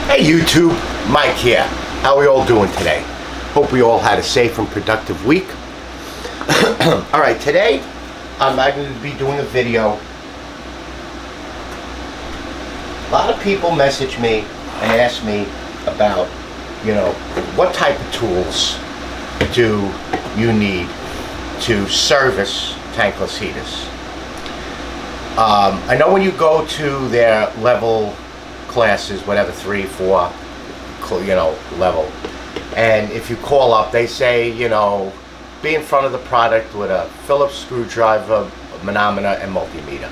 Hey YouTube, Mike here. How are we all doing today? Hope we all had a safe and productive week. Alright, today I'm going to be doing a video. A lot of people message me and ask me about, what type of tools do you need to service tankless heaters. I know when you go to their level classes, whatever, 3, 4, level, and if you call up, they say, be in front of the product with a Phillips screwdriver, a manometer, and multimeter.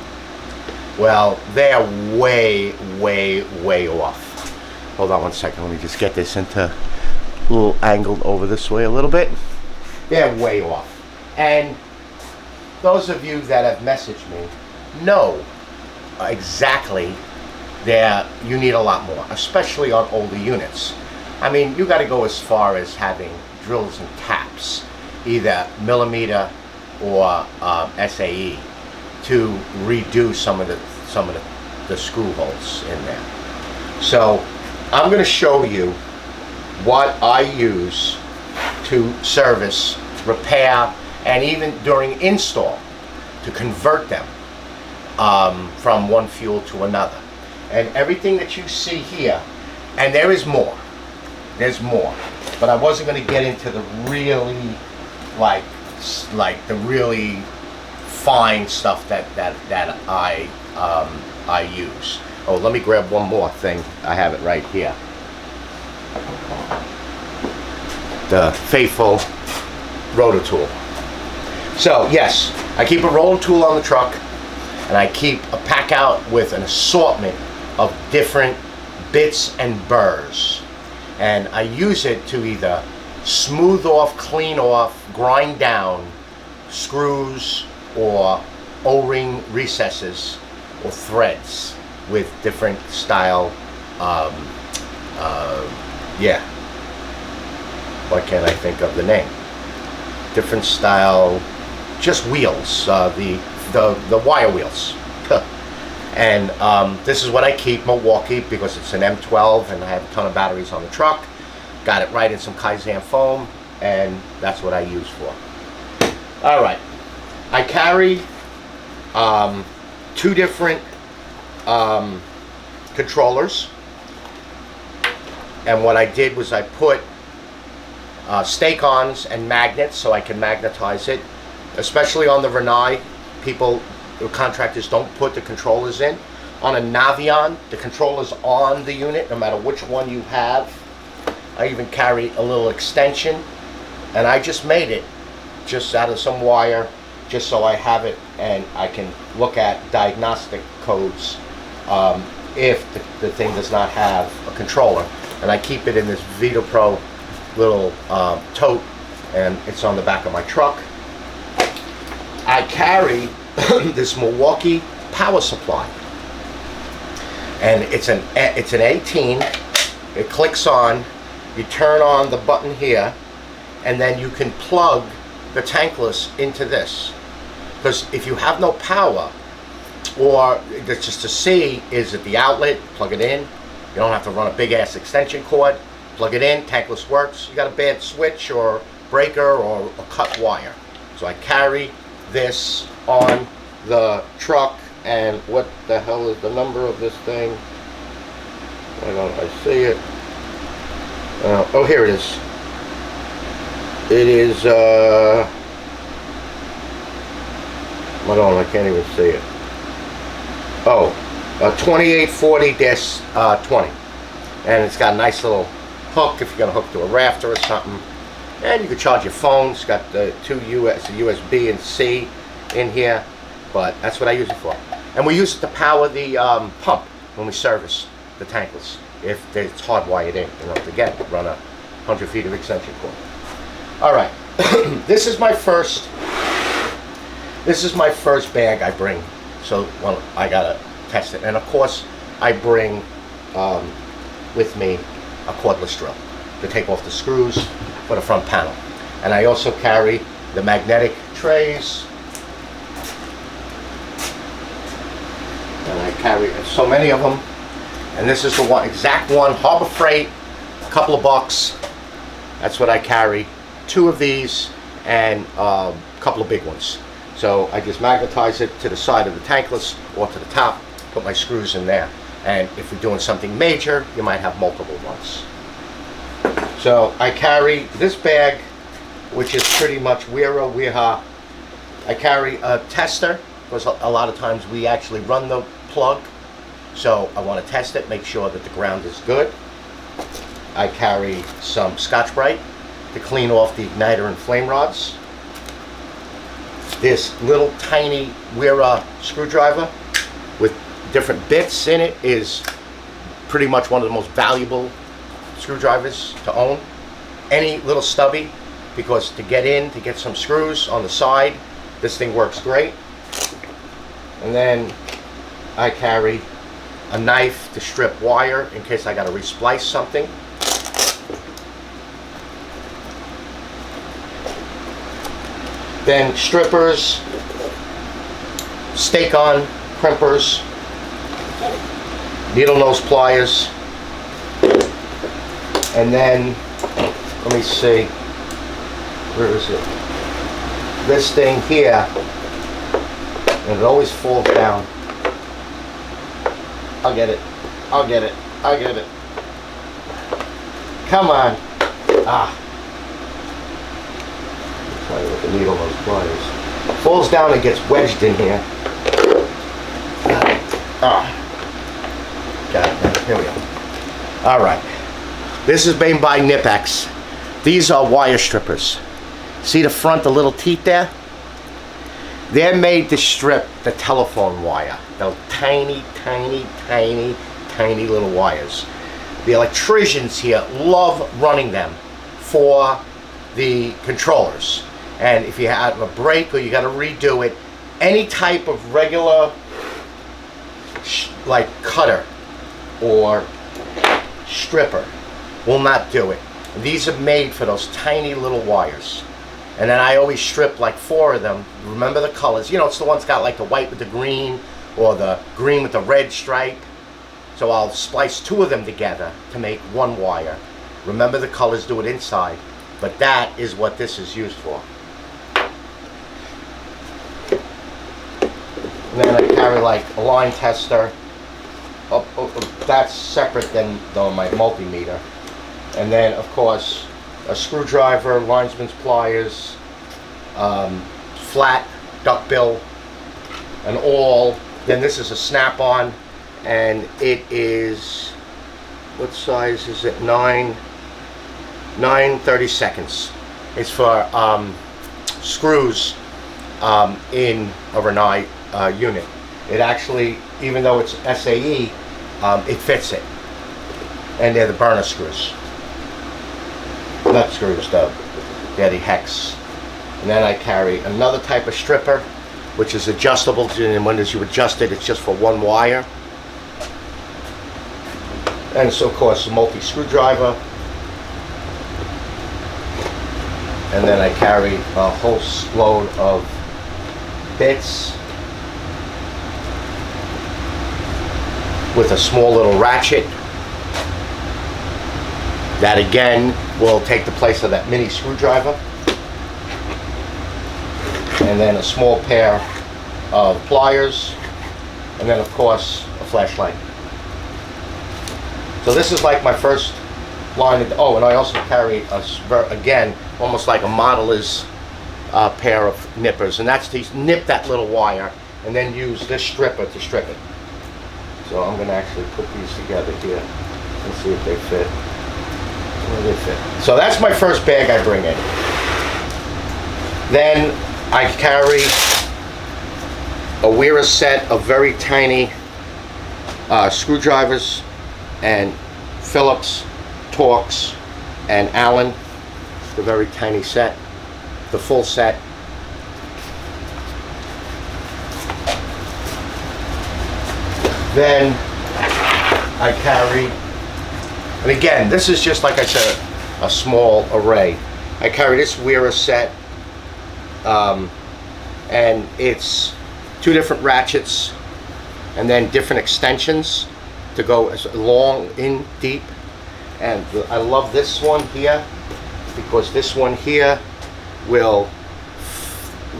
Well, they're way, way, way off. Hold on one second. Let me just get this into a little angled over this way a little bit. They're way off. And those of you that have messaged me know exactly that you need a lot more, especially on older units. I mean, you got to go as far as having drills and taps, either millimeter or SAE, to redo some of the screw holes in there. So I'm going to show you what I use to service, repair, and even during install to convert them from one fuel to another. And everything that you see here, and there is more. There's more, but I wasn't going to get into the really like the really fine stuff that I use. Oh, let me grab one more thing. I have it right here. The faithful rotor tool. So yes, I keep a roller tool on the truck, and I keep a pack out with an assortment of different bits and burrs, and I use it to either smooth off, clean off, grind down screws or O-ring recesses or threads with different style, what can I think of the name? Different style, just wheels, the wire wheels. And this is what I keep, Milwaukee, because it's an M12 and I have a ton of batteries on the truck. Got it right in some Kaizen foam, and that's what I use for. All right, I carry 2 different controllers, and what I did was I put stake-ons and magnets so I can magnetize it, especially on the Renai. The contractors don't put the controllers in. On a Navion, the controller's on the unit, no matter which one you have. I even carry a little extension, and I just made it just out of some wire, just so I have it and I can look at diagnostic codes if the thing does not have a controller. And I keep it in this VitaPro little tote, and it's on the back of my truck. I carry this Milwaukee power supply, and it's an 18. It clicks on, you turn on the button here, and then you can plug the tankless into this, because if you have no power, or just to see, is it the outlet, plug it in. You don't have to run a big ass extension cord, plug it in, tankless works. You got a bad switch or breaker or a cut wire. So I carry this on the truck. And what the hell is the number of this thing? Why don't I see it? Oh, here it is. It is hold on, I can't even see it. Oh, 2840-20, and it's got a nice little hook if you're gonna hook to a rafter or something. And you can charge your phone. It's got the 2 USB and C in here, but that's what I use it for. And we use it to power the pump when we service the tankless, if it's hardwired in, again, run 100 feet of extension cord. All right, this is my first bag I bring. So, well, I gotta test it, and of course, I bring with me a cordless drill to take off the screws for the front panel. And I also carry the magnetic trays, and I carry so many of them And this is the one, exact one, Harbor Freight, a couple of bucks. That's what I carry. 2 of these and a couple of big ones. So I just magnetize it to the side of the tankless or to the top, put my screws in there. And if you're doing something major, you might have multiple ones. So I carry this bag, which is pretty much Wera, Wiha. I carry a tester, because a lot of times we actually run the plug. So I want to test it, make sure that the ground is good. I carry some Scotch-Brite to clean off the igniter and flame rods. This little tiny Wera screwdriver with different bits in it is pretty much one of the most valuable screwdrivers to own. Any little stubby, because to get some screws on the side, this thing works great. And then I carry a knife to strip wire in case I got to resplice something. Then strippers, stake-on crimpers, needle nose pliers, and then, let me see, where is it? This thing here, and it always falls down. I'll get it. I'll get it. I'll get it. Come on. Ah. Try with the needle nose pliers. Falls down and gets wedged in here. Ah. Got it. Here we go. All right. This is made by Knitex. These are wire strippers. See the front, the little teeth there? They're made to strip the telephone wire. Those tiny, tiny, tiny, tiny little wires. The electricians here love running them for the controllers. And if you have a break or you got to redo it, any type of regular like cutter or stripper will not do it. These are made for those tiny little wires. And then I always strip like 4 of them. Remember the colors. You know, it's the ones got like the white with the green or the green with the red stripe. So I'll splice 2 of them together to make 1 wire. Remember the colors, do it inside. But that is what this is used for. And then I carry like a line tester. That's separate than my multimeter. And then of course a screwdriver, linesman's pliers, flat duckbill, an awl. Then this is a snap-on, and it is, what size is it? 9/32. It's for screws in a Renai unit. It actually, even though it's SAE, it fits it, and they're the burner screws. Nut screws though, they're the hex. And then I carry another type of stripper, which is adjustable, and when you adjust it, it's just for 1 wire. And so of course a multi-screwdriver. And then I carry a whole load of bits with a small little ratchet. That again will take the place of that mini screwdriver. And then a small pair of pliers. And then of course a flashlight. So this is like my first line of, oh, and I also carry again almost like a modeler's pair of nippers, and that's to nip that little wire and then use this stripper to strip it. So I'm going to actually put these together here and see if they fit. So that's my first bag I bring in. Then I carry a Wera set of very tiny screwdrivers and Phillips, Torx, and Allen. The very tiny set, the full set. Then I carry, and again, this is just like I said, a small array. I carry this Wera set, and it's 2 different ratchets and then different extensions to go as long in deep. And I love this one here because this one here will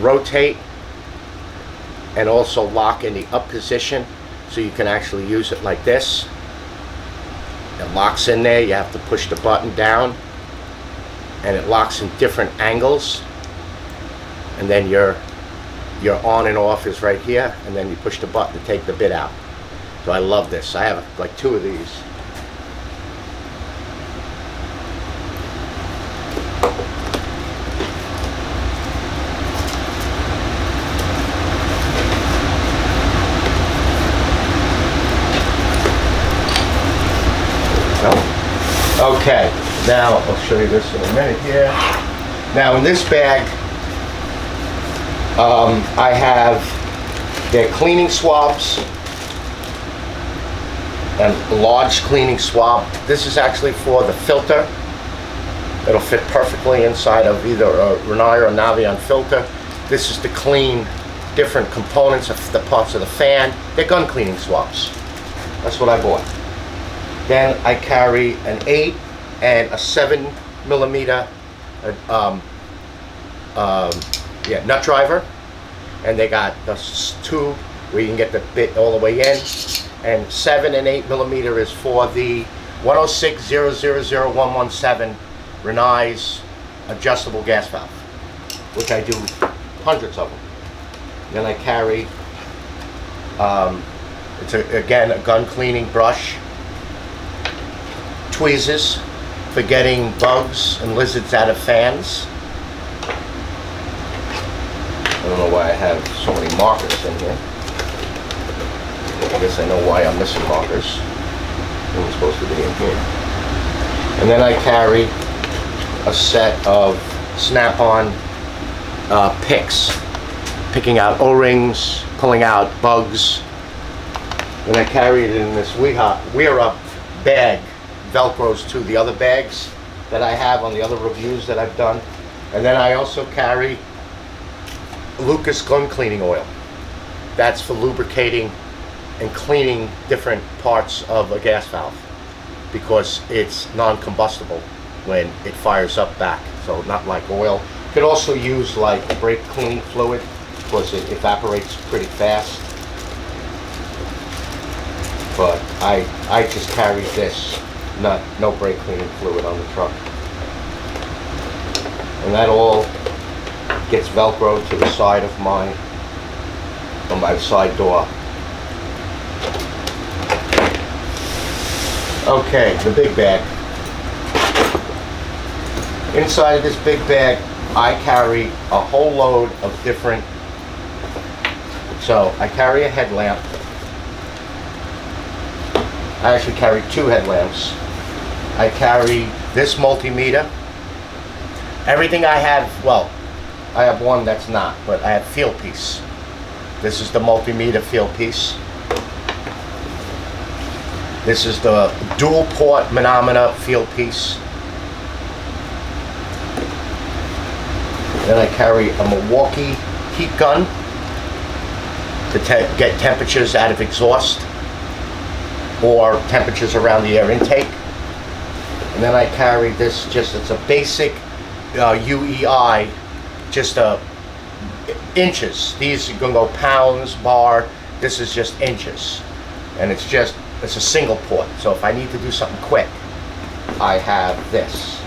rotate and also lock in the up position, so you can actually use it like this. It locks in there. You have to push the button down and it locks in different angles, and then your on and off is right here, and then you push the button to take the bit out. So I love this. I have like 2 of these. Okay, now I'll show you this in a minute here. Now in this bag, I have their cleaning swabs and a large cleaning swab. This is actually for the filter. It'll fit perfectly inside of either a Rinnai or a Navion filter. This is to clean different components of the parts of the fan. They're gun cleaning swabs. That's what I bought. Then I carry an 8 and a 7mm nut driver, and they got the tube where you can get the bit all the way in, and 7 and 8mm is for the 106000117 Rinnai's adjustable gas valve, which I do hundreds of them. Then I carry it's again a gun cleaning brush, tweezers for getting bugs and lizards out of fans. I don't know why I have so many markers in here. I guess I know why I'm missing markers. They're supposed to be in here. And then I carry a set of snap-on picks, picking out O-rings, pulling out bugs. And I carry it in this Wera bag. Velcros to the other bags that I have on the other reviews that I've done. And then I also carry Lucas gun cleaning oil. That's for lubricating and cleaning different parts of a gas valve, because it's non-combustible when it fires up back, so not like oil. You could also use like brake cleaning fluid because it evaporates pretty fast. But I just carry this. No brake cleaning fluid on the truck. And that all gets Velcroed to the side of my side door. Okay, the big bag. Inside of this big bag, I carry a whole load of different, so I carry a headlamp. I actually carry 2 headlamps. I carry this multimeter. Everything I have, well, I have one that's not, but I have field piece. This is the multimeter field piece. This is the dual port manometer field piece. Then I carry a Milwaukee heat gun to get temperatures out of exhaust or temperatures around the air intake. And then I carry this, it's a basic UEI, just inches. These are gonna go pounds, bar. This is just inches. And it's a single port. So if I need to do something quick, I have this.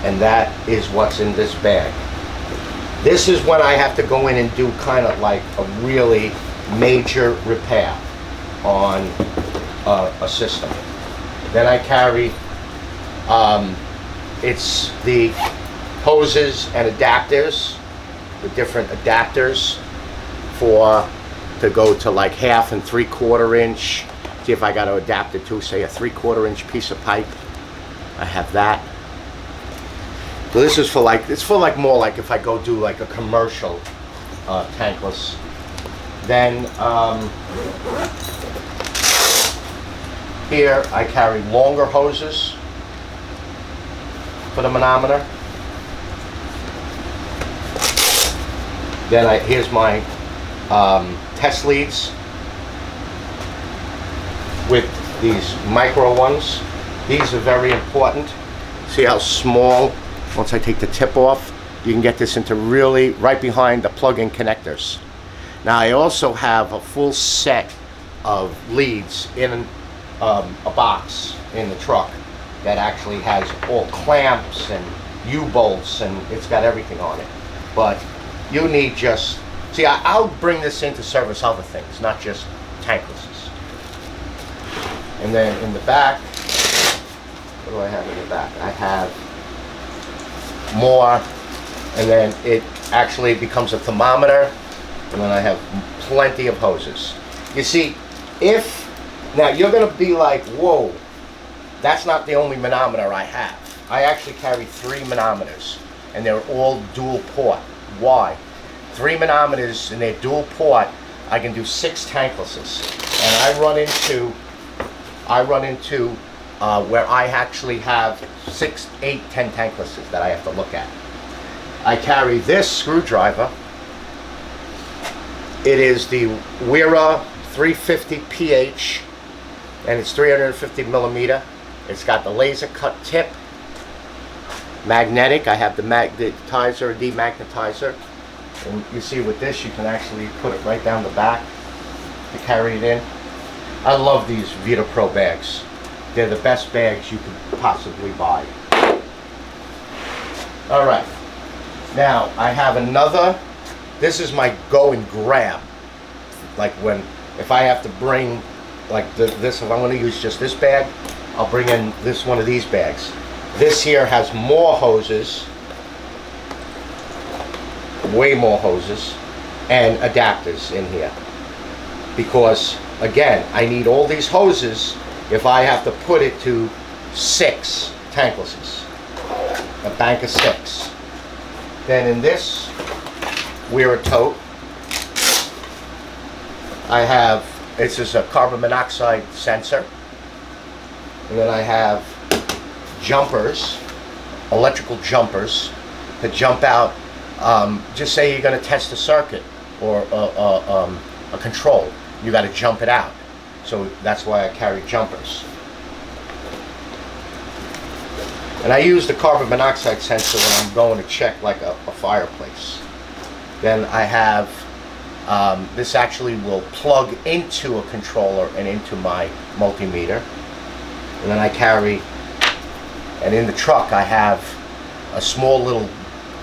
And that is what's in this bag. This is when I have to go in and do kind of like a really major repair on a system. Then I carry, it's the hoses and adapters, the different adapters to go to like 1/2 and 3/4 inch. See if I got to adapt it to, say, a 3/4 inch piece of pipe. I have that. So this is for like, it's for like more like if I go do like a commercial tankless. Then here I carry longer hoses for the manometer. Then here's my test leads. with these micro ones. These are very important. See how small, once I take the tip off, you can get this into really right behind the plug-in connectors. Now I also have a full set of leads in a box in the truck that actually has all clamps and U-bolts, and it's got everything on it. But you need just, see, I'll bring this in to service other things, not just tanklesses. And then in the back, what do I have in the back? I have more, and then it actually becomes a thermometer, and then I have plenty of hoses. You see, now you're gonna be like, whoa, that's not the only manometer I have. I actually carry 3 manometers, and they're all dual port. Why? 3 manometers and they're dual port, I can do 6 tanklesses. And I run into where I actually have 6, 8, 10 tanklesses that I have to look at. I carry this screwdriver. It is the Wera 350 PH, and it's 350 millimeter. It's got the laser cut tip, magnetic. I have the magnetizer, demagnetizer. And you see with this, you can actually put it right down the back to carry it in. I love these Vita Pro bags. They're the best bags you could possibly buy. All right. Now, I have another. This is my go and grab. Like if I have to bring, like this, if I'm going to use just this bag, I'll bring in one of these bags. This here has more hoses, way more hoses, and adapters in here. Because, again, I need all these hoses if I have to put it to 6 tanklesses. A bank of 6. Then in this Wera tote, I have, this is a carbon monoxide sensor. And then I have jumpers, electrical jumpers, to jump out. Just say you're going to test a circuit or a control. You got to jump it out. So that's why I carry jumpers. And I use the carbon monoxide sensor when I'm going to check like a fireplace. Then I have, this actually will plug into a controller and into my multimeter. And then I carry, and in the truck I have a small little,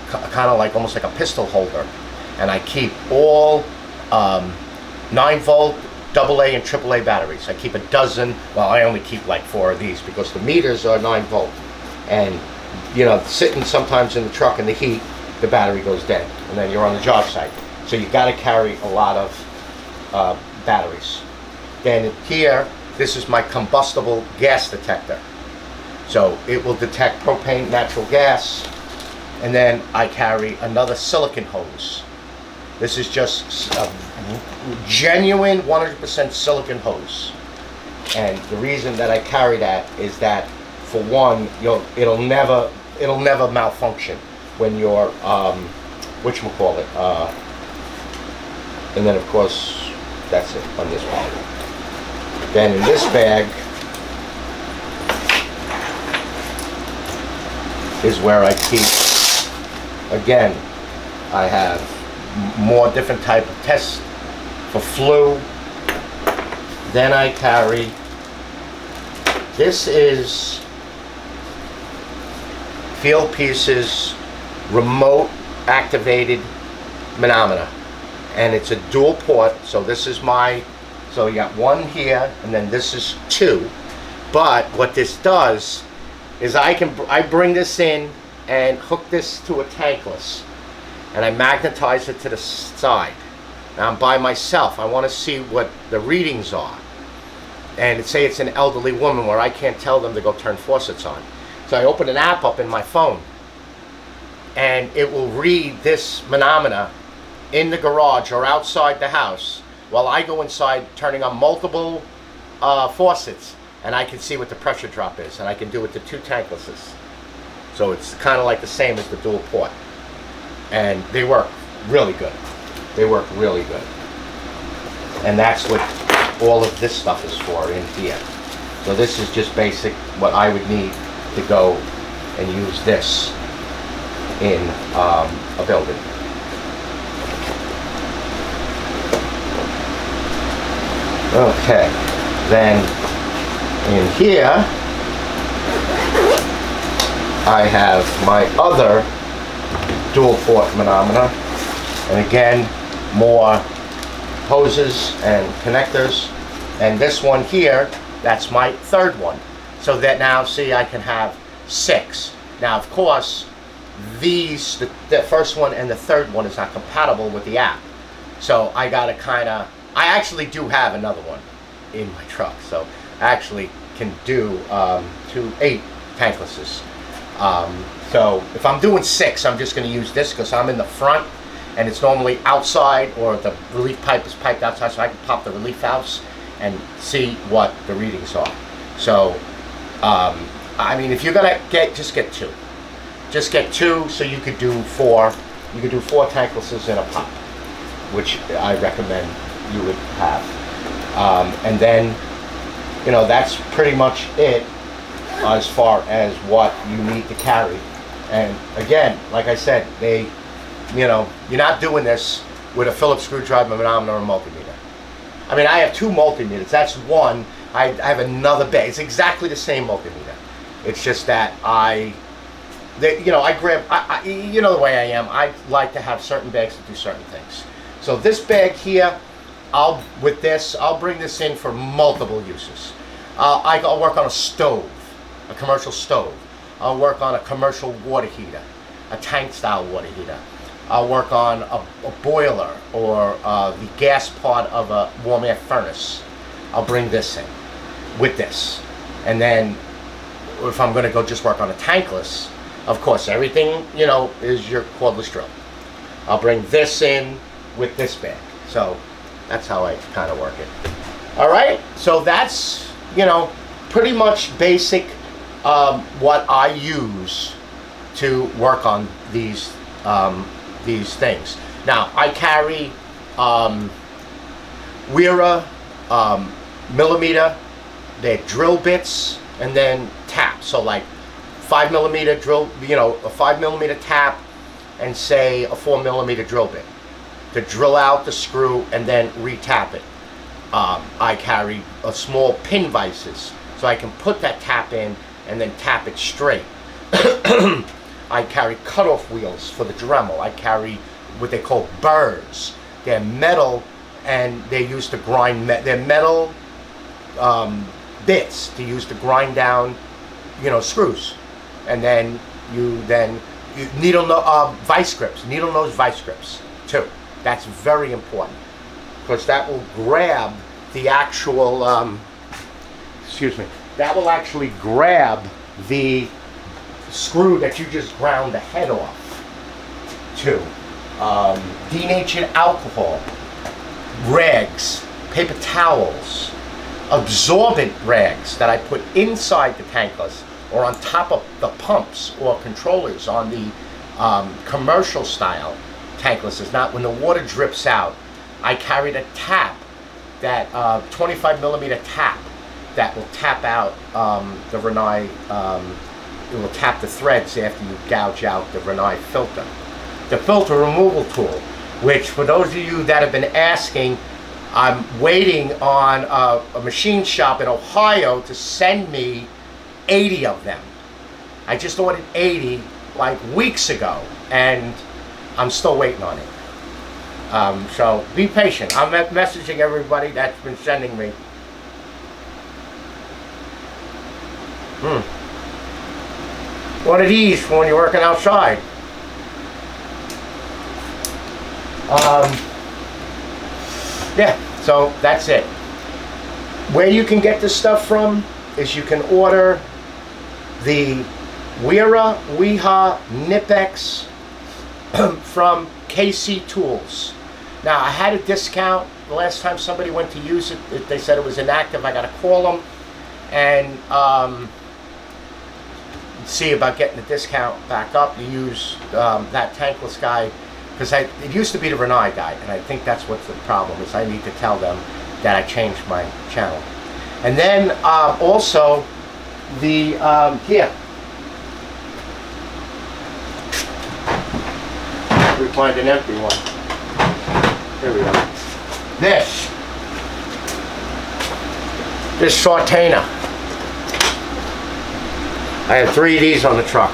kind of like almost like a pistol holder. And I keep all 9-volt AA and AAA batteries. I keep a dozen. Well, I only keep like 4 of these because the meters are 9-volt. And, you know, sitting sometimes in the truck in the heat, the battery goes dead. And then you're on the job site. So you got to carry a lot of batteries. Then here, this is my combustible gas detector. So it will detect propane, natural gas. And then I carry another silicone hose. This is just a genuine 100% silicone hose. And the reason that I carry that is that, for one, it'll never malfunction when you're whatchamacallit. And then of course that's it on this bag. Then in this bag is where I keep, again, I have more different type of tests for flu. Then I carry, this is Field Piece's remote activated manometer, and it's a dual port. So this is so you got 1 here, and then this is 2. But what this does is I bring this in and hook this to a tankless, and I magnetize it to the side. Now I'm by myself. I want to see what the readings are. And say it's an elderly woman where I can't tell them to go turn faucets on. So I open an app up in my phone, and it will read this manometer in the garage or outside the house while I go inside turning on multiple faucets, and I can see what the pressure drop is, and I can do it to 2 tanklesses. So it's kind of like the same as the dual port. And they work really good. They work really good. And that's what all of this stuff is for in here. So this is just basic what I would need to go and use this in a building. Okay, then in here I have my other dual port manometer, and again more hoses and connectors, and this one here, that's my third one. So that now, see, I can have 6. Now of course these, the first one and the third one is not compatible with the app, so I gotta kinda, I actually do have another one in my truck, so I actually can do 8 tanklesses. So if I'm doing 6, I'm just going to use this because I'm in the front and it's normally outside, or the relief pipe is piped outside, so I can pop the relief valves and see what the readings are. So I mean, if you're gonna just get 2. Just get 2, so you could do 4. You could do 4 tanklesses in a pop, which I recommend you would have. And then, you know, that's pretty much it as far as what you need to carry. And again, like I said, they, you know, you're not doing this with a Phillips screwdriver, manometer, or multimeter. I mean, I have 2 multimeters. That's one. I have another bag. It's exactly the same multimeter. It's just that you know, I grab, you know the way I am. I like to have certain bags to do certain things. So this bag here, I'll bring this in for multiple uses. I'll work on a stove, a commercial stove. I'll work on a commercial water heater, a tank style water heater. I'll work on a boiler, or the gas part of a warm air furnace. I'll bring this in with this. And then if I'm gonna go just work on a tankless, of course, everything, you know, is your cordless drill. I'll bring this in with this bag. So that's how I kind of work it. All right, so that's, you know, pretty much basic what I use to work on these things. Now I carry Wera millimeter, they're drill bits, and then tap. So like 5mm drill, you know, a 5mm tap, and say a 4mm drill bit to drill out the screw and then re-tap it. I carry a small pin vices, so I can put that tap in and then tap it straight. I carry cutoff wheels for the Dremel. I carry what they call burrs. They're metal, and they're used to grind. They're metal bits to use to grind down, you know, screws. And then you needle vice grips, needle nose vice grips too. That's very important because that will grab the actual. Excuse me. That will actually grab the screw that you just ground the head off to. Denatured alcohol, rags, paper towels, absorbent rags that I put inside the tankless or on top of the pumps or controllers on the commercial style tanklesses. Not when the water drips out. I carried a tap, that 25mm tap that will tap out the Renai. It will tap the threads after you gouge out the Renai filter. The filter removal tool, which for those of you that have been asking, I'm waiting on a machine shop in Ohio to send me 80 of them. I just ordered 80 like weeks ago, and I'm still waiting on it. So be patient. I'm messaging everybody that's been sending me. One of these for when you're working outside. Yeah, so that's it. Where you can get this stuff from is you can order the Wiha Knitex from KC Tools. Now, I had a discount the last time somebody went to use it. They said it was inactive. I got to call them and see about getting the discount back up to use that tankless guy, because it used to be the Renai guy, and I think that's what the problem is. I need to tell them that I changed my channel. And then also the here. We find an empty one. Here we go. This Sortainer. I have 3 of these on the truck.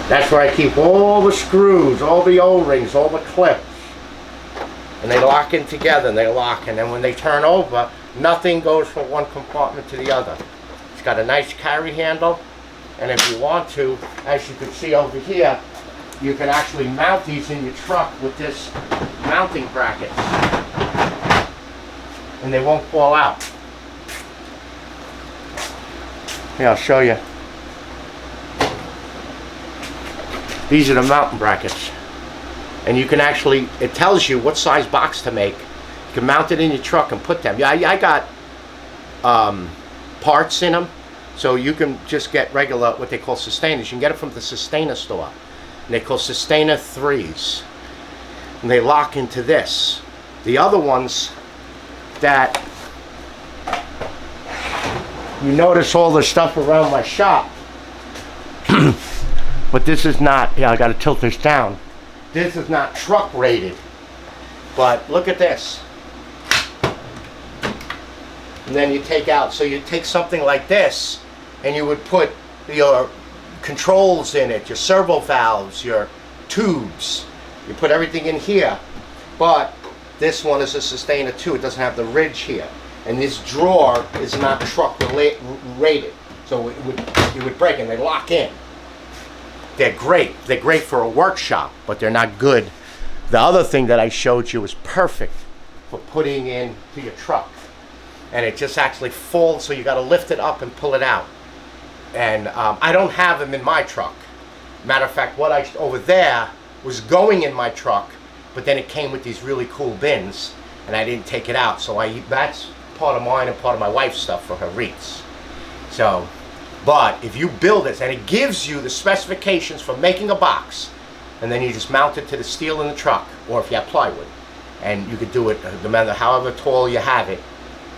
That's where I keep all the screws, all the O-rings, all the clips. And they lock in together, and they lock. And then when they turn over, nothing goes from one compartment to the other. It's got a nice carry handle. And if you want to, as you can see over here, you can actually mount these in your truck with this mounting bracket. And they won't fall out. Here, I'll show you. These are the mounting brackets. And you can actually, it tells you what size box to make. You can mount it in your truck and put them. Yeah, I got parts in them. So you can just get regular, what they call sustainers. You can get it from the Sustainer store. And they call Sustainer 3s. And they lock into this. The other ones that you notice all the stuff around my shop. But this is not, yeah, I gotta tilt this down. This is not truck rated. But look at this. And then you take out, so you take something like this and you would put your controls in it, your servo valves, your tubes. You put everything in here. But this one is a Sustainer 2. It doesn't have the ridge here. And this drawer is not truck rated. So it would break and they lock in. They're great. They're great for a workshop, but they're not good. The other thing that I showed you is perfect for putting into your truck. And it just actually folds, so you got to lift it up and pull it out. And I don't have them in my truck. Matter of fact, what I over there was going in my truck, but then it came with these really cool bins, and I didn't take it out. So that's part of mine and part of my wife's stuff for her wreaths. So, but if you build this, and it gives you the specifications for making a box, and then you just mount it to the steel in the truck, or if you have plywood, and you could do it no matter however tall you have it.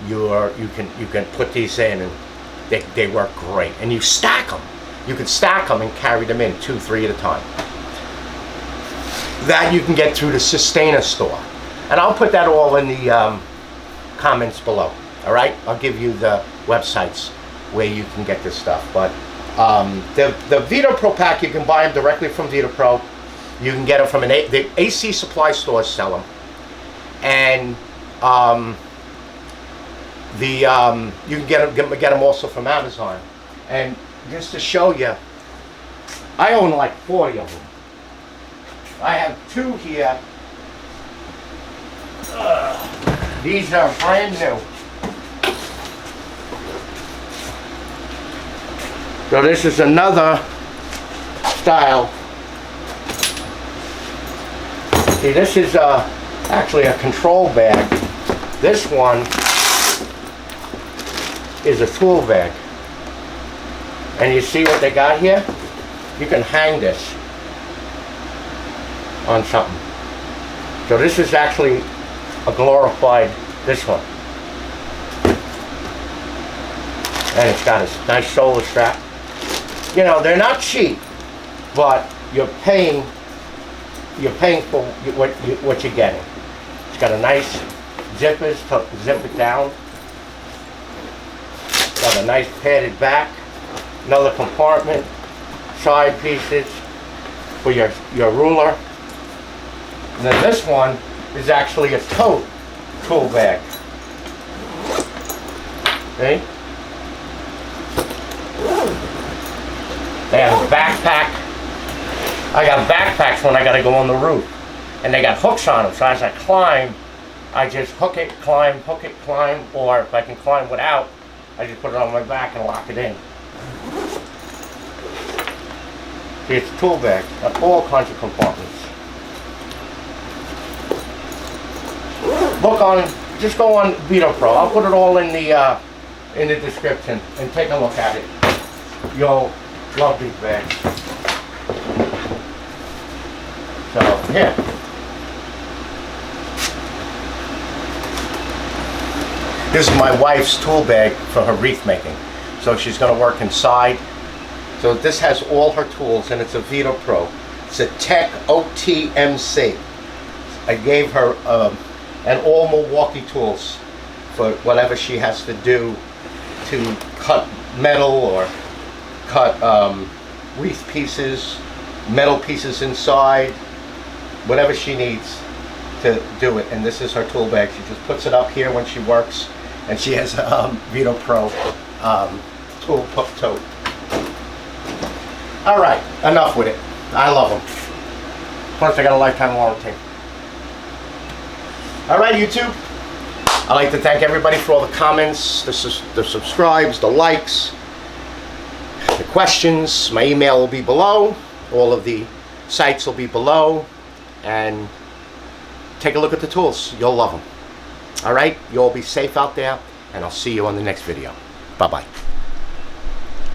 You can put these in, and they work great. And you stack them. You can stack them and carry them in 2, 3 at a time. That you can get through the Sustainer store, and I'll put that all in the comments below. All right, I'll give you the websites where you can get this stuff. But the Vita Pro pack, you can buy them directly from Vita Pro. You can get them from the AC supply stores sell them, and you can get them also from Amazon. And just to show you, I own like 40 of them. I have 2 here. These are brand new. So this is another style. See, this is actually a control bag. This one is a tool bag. And you see what they got here? You can hang this on something. So this is actually a glorified, this one. And it's got a nice shoulder strap. You know, they're not cheap, but you're paying for what you're getting. It's got a nice zippers to zip it down. Got a nice padded back. Another compartment, side pieces for your ruler. And then this one is actually a tote tool bag. See? They have a backpack. I got backpacks when I gotta go on the roof. And they got hooks on them, so as I climb, I just hook it, climb, or if I can climb without, I just put it on my back and lock it in. See, it's a tool bag, got all kinds of compartments. Look on, just go on Vita Pro. I'll put it all in the description and take a look at it. You'll love these bags. So, here. This is my wife's tool bag for her wreath making. So she's going to work inside. So this has all her tools, and it's a Vito Pro. It's a Tech OTMC. I gave her and all Milwaukee tools for whatever she has to do to cut metal or cut wreath pieces, metal pieces inside, whatever she needs to do it. And this is her tool bag. She just puts it up here when she works, and she has a Vito Pro tool tote. All right, enough with it. I love them. Plus, I got a lifetime warranty. All right, YouTube. I'd like to thank everybody for all the comments, the subscribes, the likes, the questions. My email will be below. All of the sites will be below. And take a look at the tools. You'll love them. All right? You all be safe out there, and I'll see you on the next video. Bye-bye.